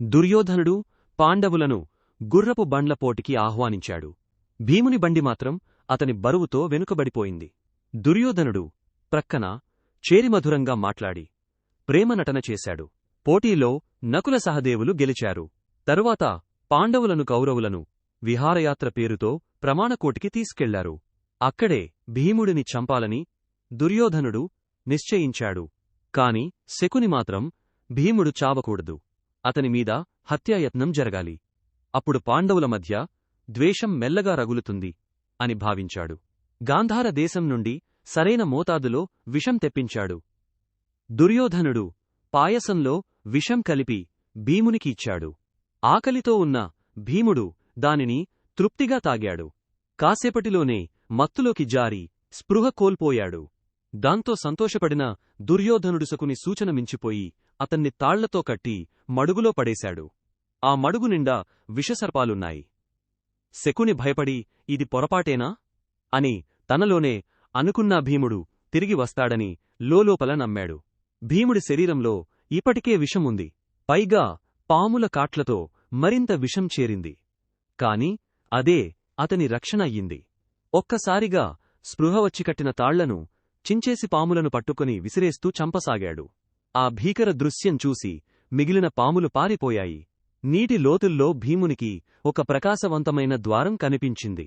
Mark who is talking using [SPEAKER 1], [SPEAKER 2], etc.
[SPEAKER 1] దుర్యోధనుడు పాండవులను గుర్రపు బండ్ల పోటికి ఆహ్వానించాడు. భీముని బండి మాత్రం అతని బరువుతో వెనుకబడిపోయింది. దుర్యోధనుడు ప్రక్కన చేరిమధురంగా మాట్లాడి ప్రేమనటన చేశాడు. పోటీలో నకుల సహదేవులు గెలిచారు. తరువాత పాండవులను కౌరవులను విహారయాత్ర పేరుతో ప్రమాణకోటికి తీసుకెళ్లారు. అక్కడే భీముడిని చంపాలని దుర్యోధనుడు నిశ్చయించాడు. కాని శకుని మాత్రం భీముడు చావకూడదు, అతనిమీద హత్యాయత్నం జరగాలి. అప్పుడు పాండవుల మధ్య ద్వేషం మెల్లగా రగులుతుంది అని భావించాడు. గాంధార దేశం నుండి సరైన మోతాదులో విషం తెప్పించాడు. దుర్యోధనుడు పాయసంలో విషం కలిపి భీమునికి ఇచ్చాడు. ఆకలితో ఉన్న భీముడు దానిని తృప్తిగా తాగాడు. కాసేపటిలోనే మత్తులోకి జారి స్పృహ కోల్పోయాడు. దాంతో సంతోషపడిన దుర్యోధనుడు శకుని సూచన మించిపోయి అతన్ని తాళ్లతో కట్టి మడుగులో పడేశాడు. ఆ మడుగు నిండా విషసర్పాలున్నాయి. శకుని భయపడి ఇది పొరపాటేనా అని తనలోనే అనుకున్నా భీముడు తిరిగి వస్తాడని లోలోపల నమ్మాడు. భీముడి శరీరంలో ఇప్పటికే విషముంది. పైగా పాముల కాట్లతో మరింత విషం చేరింది. కాని అదే అతని రక్షణ అయ్యింది. ఒక్కసారిగా స్పృహ వచ్చికట్టిన తాళ్లను చించేసి పాములను పట్టుకుని విసిరేస్తూ చంపసాగాడు. ఆ భీకర దృశ్యం చూసి మిగిలిన పాములు పారిపోయాయి. నీటి లోతుల్లో భీమునికి ఒక ప్రకాశవంతమైన ద్వారం కనిపించింది.